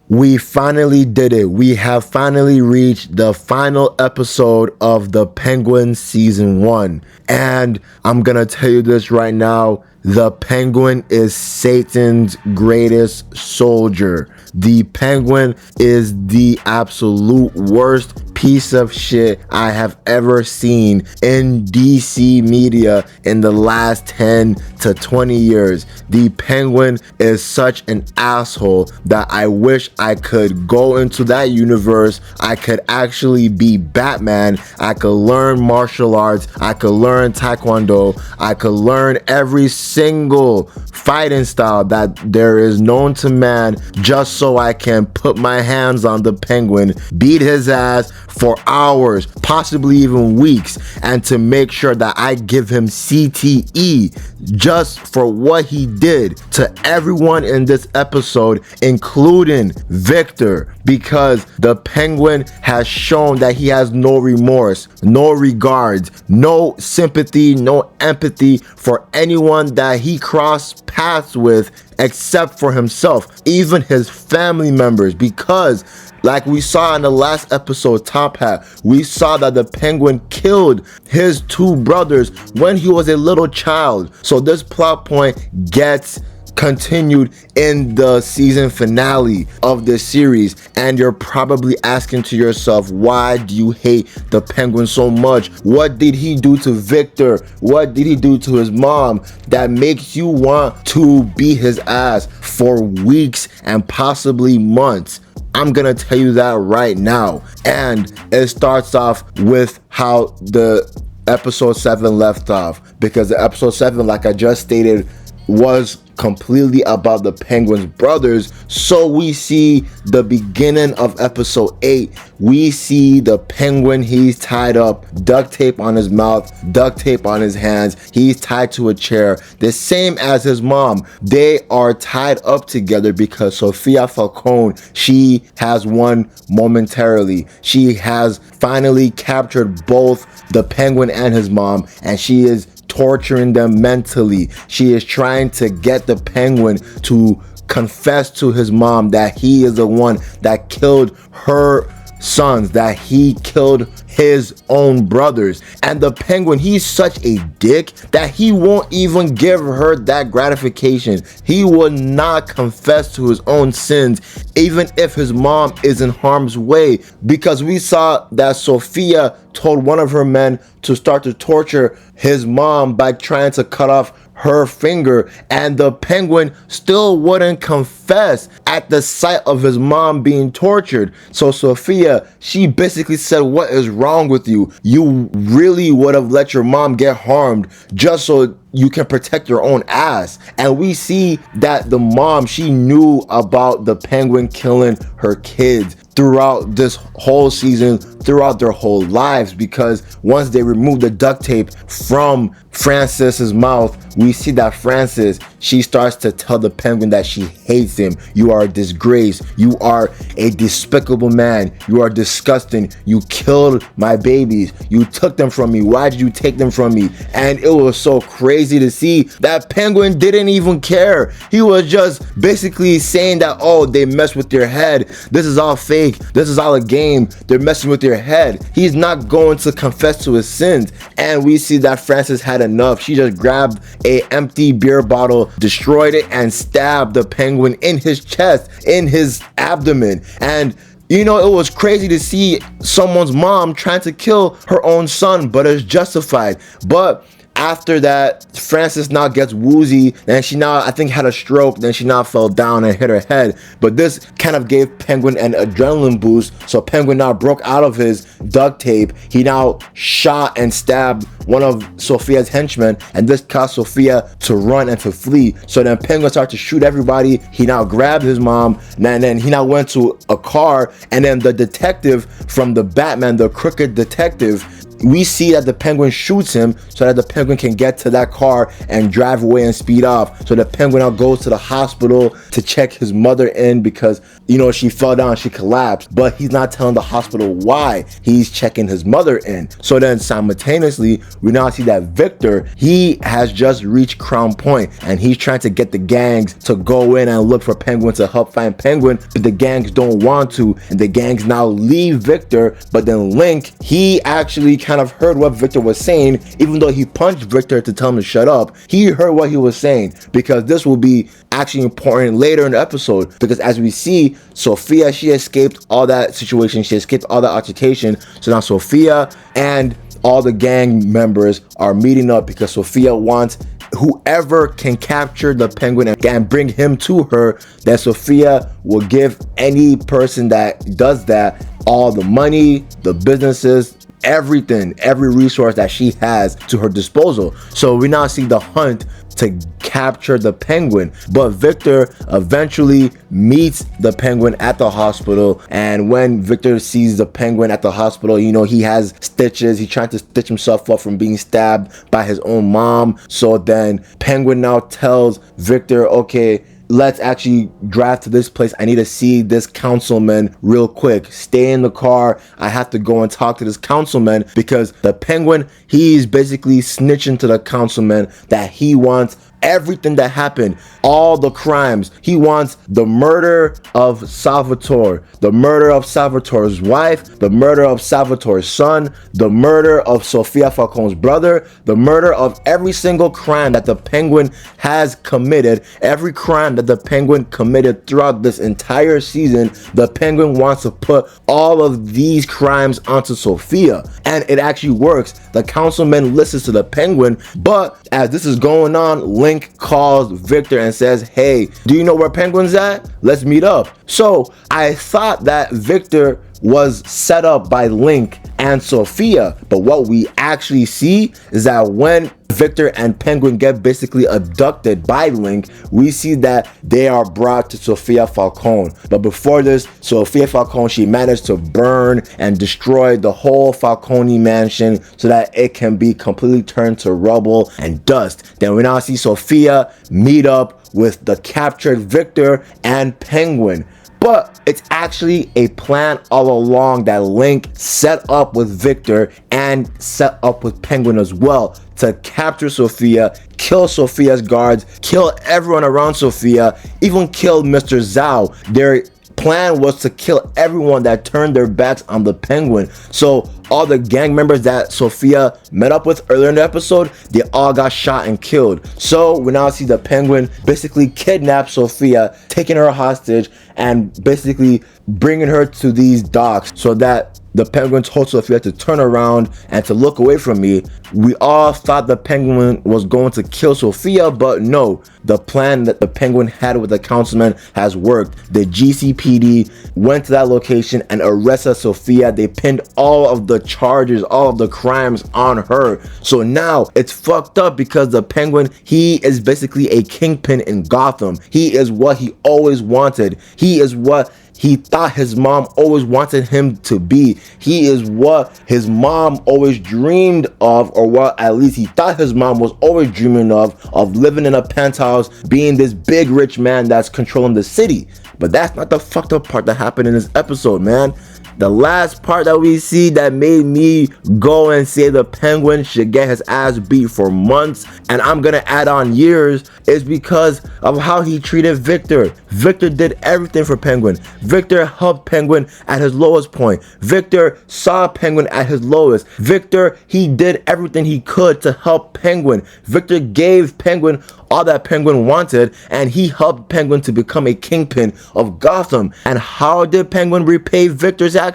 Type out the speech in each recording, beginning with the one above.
We finally did it. We have finally reached the final episode of The Penguin Season 1. And I'm gonna tell you this right now. The Penguin is Satan's greatest soldier. The Penguin is the absolute worst piece of shit I have ever seen in DC media in the last 10 to 20 years. The Penguin is such an asshole that I wish I could go into that universe. I could actually be Batman. I could learn martial arts. I could learn Taekwondo. I could learn every single fighting style that there is known to man, just so I can put my hands on the Penguin, beat his ass for hours, possibly even weeks, and to make sure that I give him CTE just for what he did to everyone in this episode, including Victor, because the Penguin has shown that he has no remorse, no regards, no sympathy, no empathy for anyone that he crossed paths with except for himself, even his family members, because like we saw in the last episode, Top Hat, we saw that the Penguin killed his two brothers when he was a little child. So this plot point gets continued in the season finale of this series, and you're probably asking to yourself, why do you hate the Penguin so much? What did he do to Victor? What did he do to his mom that makes you want to beat his ass for weeks and possibly months? I'm gonna tell you that right now. And it starts off with how the episode 7 left off, because the episode 7, like I just stated, was completely about the Penguin's brothers. So we see the beginning of episode 8. We see the Penguin, he's tied up, duct tape on his mouth, duct tape on his hands, he's tied to a chair, the same as his mom. They are tied up together because Sophia Falcone, she has won momentarily. She has finally captured both the Penguin and his mom, and she is torturing them mentally. She is trying to get the Penguin to confess to his mom that he is the one that killed her sons, that he killed his own brothers. And the Penguin, he's such a dick that he won't even give her that gratification. He will not confess to his own sins, even if his mom is in harm's way, because we saw that Sophia told one of her men to start to torture his mom by trying to cut off her finger, and the Penguin still wouldn't confess at the sight of his mom being tortured. So Sophia, she basically said, what is wrong with you? You really would have let your mom get harmed just so you can protect your own ass. And we see that the mom, she knew about the Penguin killing her kids throughout this whole season, throughout their whole lives, because once they remove the duct tape from Francis's mouth, we see that Francis, she starts to tell the Penguin that she hates him. You are a disgrace. You are a despicable man. You are disgusting. You killed my babies. You took them from me. Why did you take them from me? And it was so crazy to see that Penguin didn't even care. He was just basically saying that, oh, they messed with your head. This is all fake. This is all a game. They're messing with your head. He's not going to confess to his sins. And we see that Francis had enough. She just grabbed a empty beer bottle, destroyed it, and stabbed the Penguin in his chest, in his abdomen. And you know, it was crazy to see someone's mom trying to kill her own son, but it's justified. But after that, Francis now gets woozy, and she now, I think, had a stroke. Then she now fell down and hit her head. But this kind of gave Penguin an adrenaline boost. So Penguin now broke out of his duct tape. He now shot and stabbed one of Sophia's henchmen, and this caused Sophia to run and to flee. So then Penguin started to shoot everybody. He now grabbed his mom, and then he now went to a car, and then the detective from the Batman, the crooked detective, we see that the Penguin shoots him so that the Penguin can get to that car and drive away and speed off. So the Penguin now goes to the hospital to check his mother in because, you know, she fell down, she collapsed, but he's not telling the hospital why he's checking his mother in. So then simultaneously, we now see that Victor, he has just reached Crown Point and he's trying to get the gangs to go in and look for Penguin to help find Penguin, but the gangs don't want to, and the gangs now leave Victor. But then Link, he actually kind of heard what Victor was saying, even though he punched Victor to tell him to shut up. He heard what he was saying, because this will be actually important later in the episode, because as we see, Sophia, she escaped all that situation, she escaped all that altercation. So now Sophia and all the gang members are meeting up because Sophia wants whoever can capture the Penguin and bring him to her, that Sophia will give any person that does that all the money, the businesses, everything, every resource that she has to her disposal. So we now see the hunt to capture the Penguin, but Victor eventually meets the Penguin at the hospital. And when Victor sees the Penguin at the hospital, you know, he has stitches, he's trying to stitch himself up from being stabbed by his own mom. So then Penguin now tells Victor, okay, let's actually drive to this place. I need to see this councilman real quick. Stay in the car. I have to go and talk to this councilman, because the Penguin, he's basically snitching to the councilman that he wants everything that happened, all the crimes. He wants the murder of Salvatore, the murder of Salvatore's wife, the murder of Salvatore's son, the murder of Sofia Falcone's brother, the murder of every single crime that the Penguin has committed, every crime that the Penguin committed throughout this entire season. The Penguin wants to put all of these crimes onto Sofia, and it actually works. The councilman listens to the Penguin, but as this is going on, Link calls Victor and says, hey, do you know where Penguin's at? Let's meet up. So I thought that Victor was set up by Link and Sophia, but what we actually see is that when Victor and Penguin get basically abducted by Link, we see that they are brought to Sofia Falcone. But before this, Sofia Falcone, she managed to burn and destroy the whole Falcone mansion so that it can be completely turned to rubble and dust. Then we now see Sofia meet up with the captured Victor and Penguin. But it's actually a plan all along that Link set up with Victor and set up with Penguin as well, to capture Sofia, kill Sofia's guards, kill everyone around Sofia, even kill Mr. Zhao. Their plan was to kill everyone that turned their backs on the Penguin. So all the gang members that Sofia met up with earlier in the episode, they all got shot and killed. So we now see the Penguin basically kidnap Sofia, taking her hostage, and basically bringing her to these docks so that the Penguin told Sofia to turn around and to look away from me. We all thought the Penguin was going to kill Sofia, but no. The plan that the Penguin had with the councilman has worked. The GCPD went to that location and arrested Sofia. They pinned all of the charges, all of the crimes on her. So now it's fucked up because the Penguin, he is basically a kingpin in Gotham. He is what he always wanted. He is what he thought his mom always wanted him to be. He is what his mom always dreamed of, or what at least he thought his mom was always dreaming of living in a penthouse, being this big rich man that's controlling the city. But that's not the fucked up part that happened in this episode, man. The last part that we see that made me go and say the Penguin should get his ass beat for months, and I'm gonna add on years, is because of how he treated Victor. Victor did everything for Penguin. Victor helped Penguin at his lowest point. Victor saw Penguin at his lowest. Victor, he did everything he could to help Penguin. Victor gave Penguin all that Penguin wanted, and he helped Penguin to become a kingpin of Gotham. And how did Penguin repay Victor's action?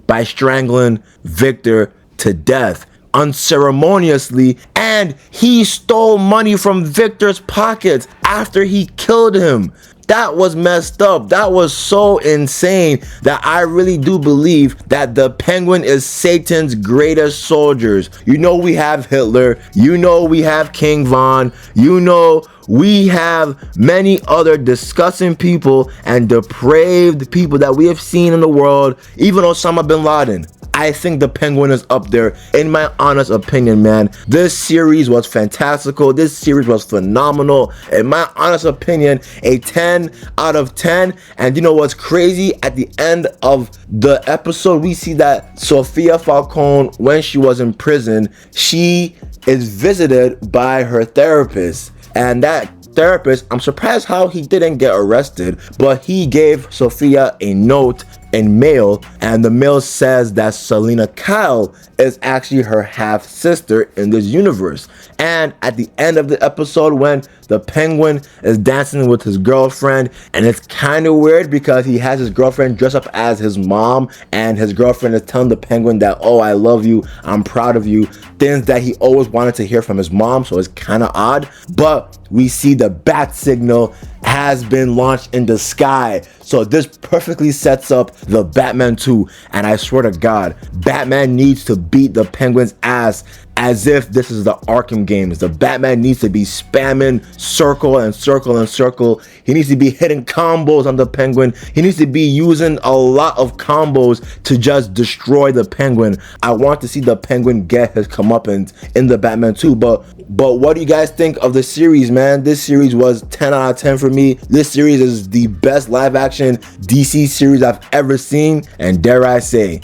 By strangling Victor to death unceremoniously, and he stole money from Victor's pockets after he killed him. That was messed up. That was so insane that I really do believe that the Penguin is Satan's greatest soldiers. You know, we have Hitler. You know, we have King Von. You know, we have many other disgusting people and depraved people that we have seen in the world. Even Osama bin Laden. I think the Penguin is up there in my honest opinion, man. This series was fantastical. This series was phenomenal. In my honest opinion, a 10 out of 10. And you know what's crazy? At the end of the episode, we see that Sophia Falcone, when she was in prison, she is visited by her therapist. And that therapist, I'm surprised how he didn't get arrested, but he gave Sophia a note in mail, and the mail says that Selina Kyle is actually her half sister in this universe. And at the end of the episode, when the Penguin is dancing with his girlfriend, and it's kind of weird because he has his girlfriend dress up as his mom, and his girlfriend is telling the Penguin that, oh, I love you, I'm proud of you, things that he always wanted to hear from his mom. So it's kind of odd, but we see the bat signal has been launched in the sky. So this perfectly sets up the Batman 2, and I swear to God, Batman needs to beat the Penguin's ass as if this is the Arkham games. The Batman needs to be spamming circle and circle and circle. He needs to be hitting combos on the Penguin. He needs to be using a lot of combos to just destroy the Penguin. I want to see the Penguin get his comeuppance in the Batman 2. But what do you guys think of the series, man? This series was 10 out of 10 for me. This series is the best live action DC series I've ever seen, and dare I say,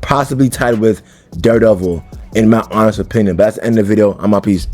possibly tied with Daredevil in my honest opinion. But that's the end of the video. I'm out. Peace.